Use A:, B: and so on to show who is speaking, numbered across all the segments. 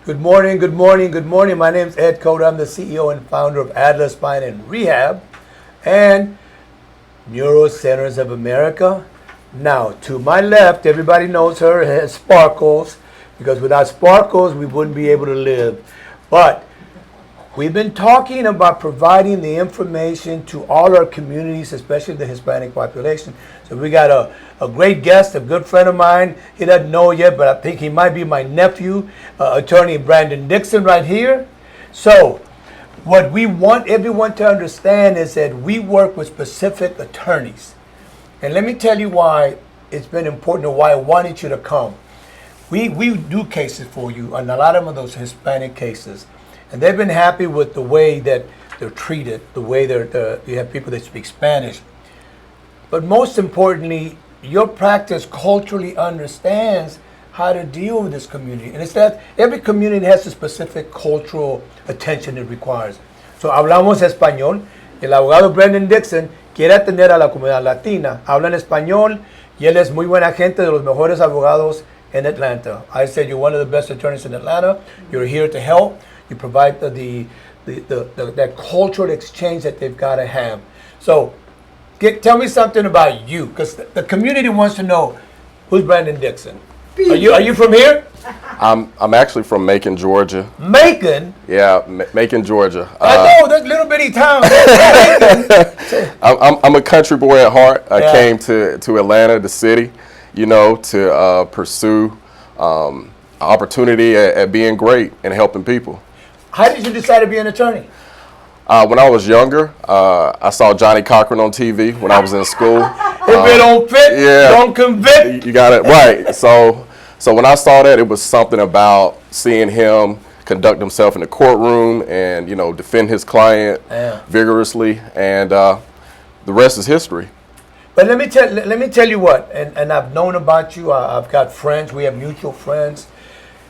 A: Good morning, good morning, good morning. My name is Ed Cota. I'm the CEO and founder of Adler Spine and Rehab and Neuro Centers of America. Now, to my left, everybody knows her as Sparkles, because without Sparkles, we wouldn't be able to live. But we've been talking about providing the information to all our communities, especially the Hispanic population. So we got a great guest, a good friend of mine. He doesn't know yet, but I think he might be my nephew, attorney Brandon Dixon right here. So what we want everyone to understand is that we work with specific attorneys. And let me tell you why it's been important and why I wanted you to come. We do cases for you, and a lot of them are those Hispanic cases. And they've been happy with the way that they're treated, the way you have people that speak Spanish. But most importantly, your practice culturally understands how to deal with this community. And it's that every community has a specific cultural attention it requires. So hablamos español. El abogado Brandon Dixon quiere atender a la comunidad latina. Habla en español y él es muy buena gente, de los mejores abogados in Atlanta. I said you're one of the best attorneys in Atlanta. You're here to help. You provide that cultural exchange that they've got to have. So tell me something about you, because the community wants to know who's Brandon Dixon. Are you from here?
B: I'm actually from Macon, Georgia.
A: Macon?
B: Yeah, Macon, Georgia.
A: I know, that little bitty town.
B: I'm a country boy at heart. I came to Atlanta, the city, to pursue opportunity at being great and helping people.
A: How did you decide to be an attorney?
B: When I was younger, I saw Johnny Cochran on TV when I was in school.
A: If it don't fit, don't convict.
B: You got it right. So when I saw that, it was something about seeing him conduct himself in the courtroom and defend his client vigorously, and the rest is history.
A: But let me tell you what, and I've known about you. I've got friends. We have mutual friends.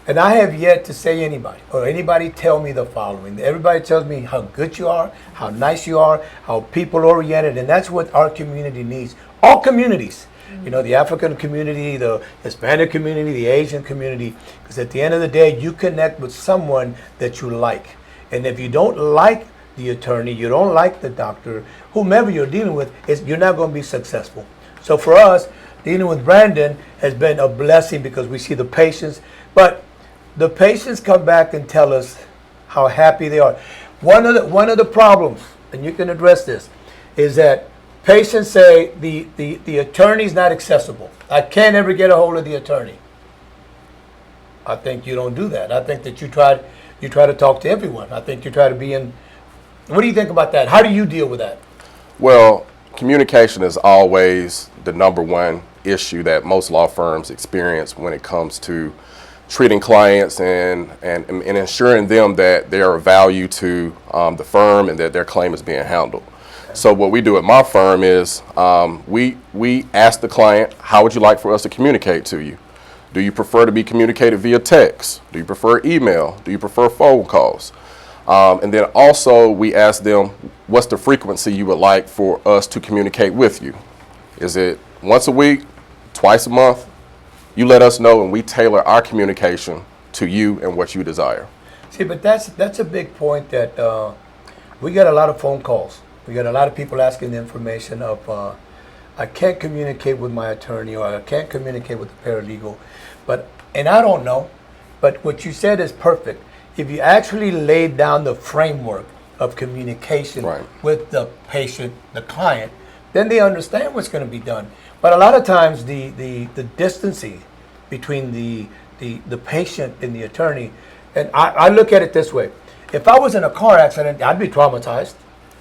A: And I have yet to say anybody tell me the following. Everybody tells me how good you are, how nice you are, how people-oriented, and that's what our community needs. All communities, the African community, the Hispanic community, the Asian community, because at the end of the day, you connect with someone that you like. And if you don't like the attorney, you don't like the doctor, whomever you're dealing with, you're not going to be successful. So for us, dealing with Brandon has been a blessing because we see the patients, but the patients come back and tell us how happy they are. One of the problems, and you can address this, is that patients say the attorney's not accessible. I can't ever get a hold of the attorney. I think you don't do that. I think that you try to talk to everyone. I think you try to be in. What do you think about that? How do you deal with that?
B: Well, communication is always the number one issue that most law firms experience when it comes to treating clients and ensuring them that they are of value to the firm and that their claim is being handled. So what we do at my firm is we ask the client, how would you like for us to communicate to you? Do you prefer to be communicated via text? Do you prefer email? Do you prefer phone calls? And then also we ask them, what's the frequency you would like for us to communicate with you? Is it once a week, twice a month? You let us know, and we tailor our communication to you and what you desire.
A: See, but that's a big point that we get a lot of phone calls. We get a lot of people asking the information of, I can't communicate with my attorney, or I can't communicate with the paralegal, and I don't know, but what you said is perfect. If you actually laid down the framework of communication with the patient, the client, then they understand what's going to be done. But a lot of times the distancing between the patient and the attorney, and I look at it this way. If I was in a car accident, I'd be traumatized.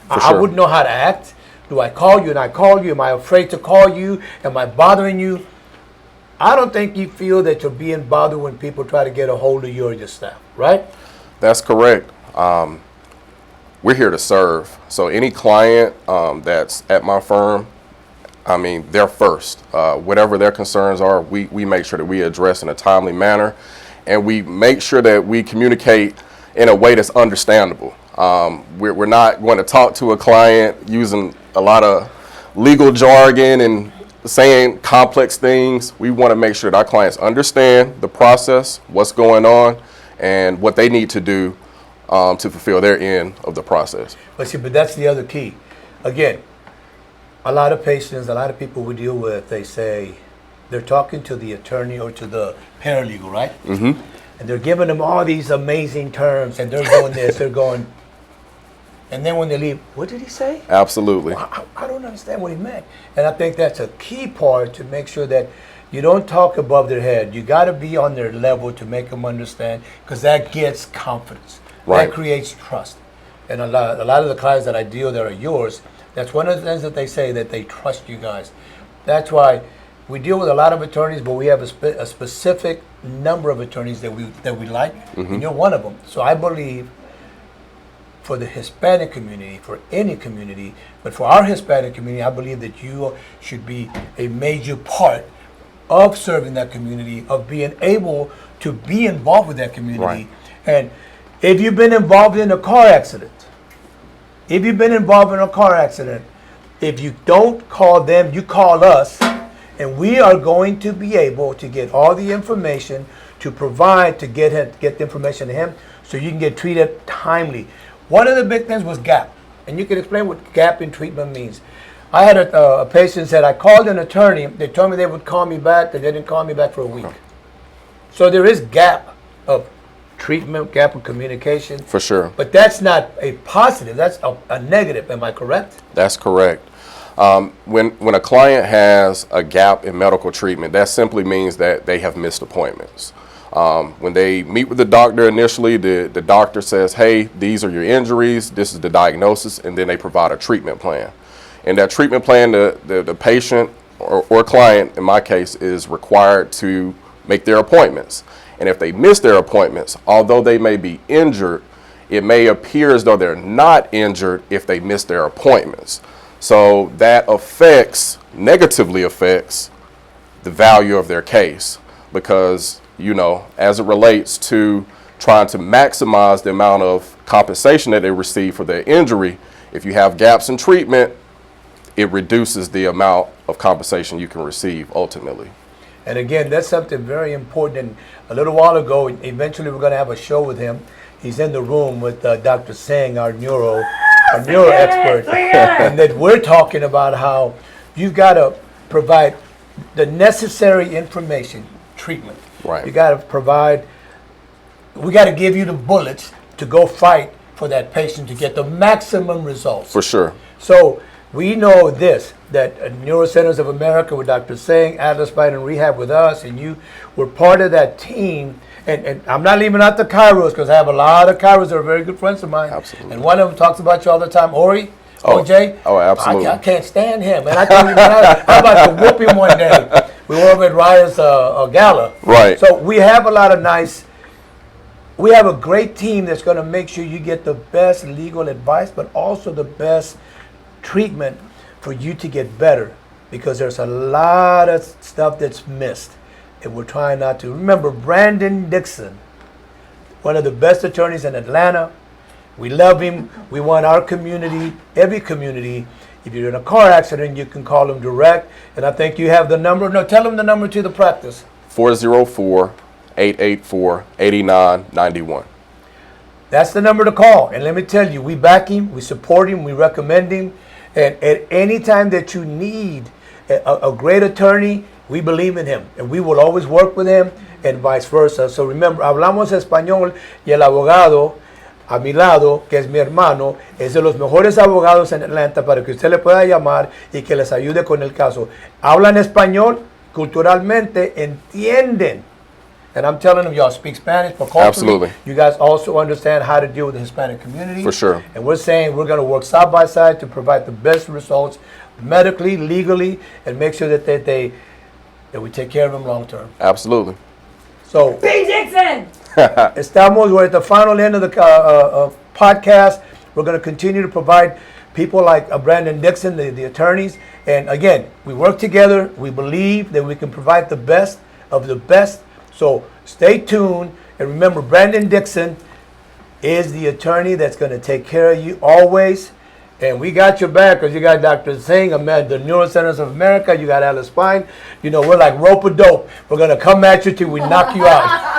A: I wouldn't know how to act. Do I call you and I call you? Am I afraid to call you? Am I bothering you? I don't think you feel that you're being bothered when people try to get a hold of you or your staff, right?
B: That's correct. We're here to serve. So any client that's at my firm, they're first. Whatever their concerns are, we make sure that we address in a timely manner, and we make sure that we communicate in a way that's understandable. We're not going to talk to a client using a lot of legal jargon and saying complex things. We want to make sure that our clients understand the process, what's going on, and what they need to do to fulfill their end of the process.
A: But see, but that's the other key. Again, a lot of patients, a lot of people we deal with, they say they're talking to the attorney or to the paralegal, right? Mm-hmm. And they're giving them all these amazing terms, and they're going this, they're going, and then when they leave, what did he say?
B: Absolutely.
A: I don't understand what he meant. And I think that's a key part to make sure that you don't talk above their head. You got to be on their level to make them understand, because that gets confidence.
B: Right.
A: That creates trust. And a lot of the clients that I deal that are yours, that's one of the things that they say, that they trust you guys. That's why we deal with a lot of attorneys, but we have a specific number of attorneys that we like, and you're one of them. So I believe for the Hispanic community, for any community, but for our Hispanic community, I believe that you should be a major part of serving that community, of being able to be involved with that community.
B: Right.
A: And if you've been involved in a car accident, if you don't call them, you call us, and we are going to be able to get all the information to provide, to get the information to him so you can get treated timely. One of the big things was gap, and you can explain what gap in treatment means. I had a patient said, I called an attorney, they told me they would call me back, they didn't call me back for a week. So there is gap of treatment, gap of communication.
B: For sure.
A: But that's not a positive, that's a negative, am I correct?
B: That's correct. When a client has a gap in medical treatment, that simply means that they have missed appointments. When they meet with the doctor initially, the doctor says, hey, these are your injuries, this is the diagnosis, and then they provide a treatment plan. And that treatment plan, the patient or client, in my case, is required to make their appointments. And if they miss their appointments, although they may be injured, it may appear as though they're not injured if they miss their appointments. So that negatively affects the value of their case, because, you know, as it relates to trying to maximize the amount of compensation that they receive for their injury, if you have gaps in treatment, it reduces the amount of compensation you can receive ultimately.
A: And again, that's something very important. And a little while ago, eventually we're going to have a show with him. He's in the room with Dr. Singh, our neuro expert. And that we're talking about how you've got to provide the necessary information, treatment.
B: Right.
A: You got to provide, we got to give you the bullets to go fight for that patient to get the maximum results.
B: For sure.
A: So we know this, that Neuro Centers of America with Dr. Singh, Atlas Spine and Rehab with us, and you were part of that team. And I'm not leaving out the chiros, because I have a lot of chiros that are very good friends of mine.
B: Absolutely.
A: And one of them talks about you all the time, OJ.
B: Oh, absolutely.
A: I can't stand him. And I told him, I'm about to whoop him one day. We were over at Raya's gala.
B: Right.
A: So we have we have a great team that's going to make sure you get the best legal advice, but also the best treatment for you to get better, because there's a lot of stuff that's missed, and we're trying not to. Remember, Brandon Dixon, one of the best attorneys in Atlanta. We love him. We want our community, every community. If you're in a car accident, you can call him direct. And I think you have the number. No, tell him the number to the practice.
B: 404-884-8991.
A: That's the number to call. And let me tell you, we back him, we support him, we recommend him. And at any time that you need a great attorney, we believe in him. And we will always work with him, and vice versa. So remember, hablamos español, y el abogado a mi lado, que es mi hermano, es de los mejores abogados en Atlanta, para que usted le pueda llamar y que les ayude con el caso. Hablan español, culturalmente, entienden. And I'm telling them, y'all speak Spanish, but culturally,
B: Absolutely.
A: you guys also understand how to deal with the Hispanic community.
B: For sure.
A: And we're saying we're going to work side by side to provide the best results medically, legally, and make sure that that we take care of them long term.
B: Absolutely.
A: So,
C: B. Dixon!
A: we're at the final end of the podcast. We're going to continue to provide people like Brandon Dixon, the attorneys. And again, we work together. We believe that we can provide the best of the best. So stay tuned. And remember, Brandon Dixon is the attorney that's going to take care of you always. And we got your back, because you got Dr. Singh, the Neuro Centers of America. You got Atlas Spine. You know, we're like rope-a-dope. We're going to come at you till we knock you out.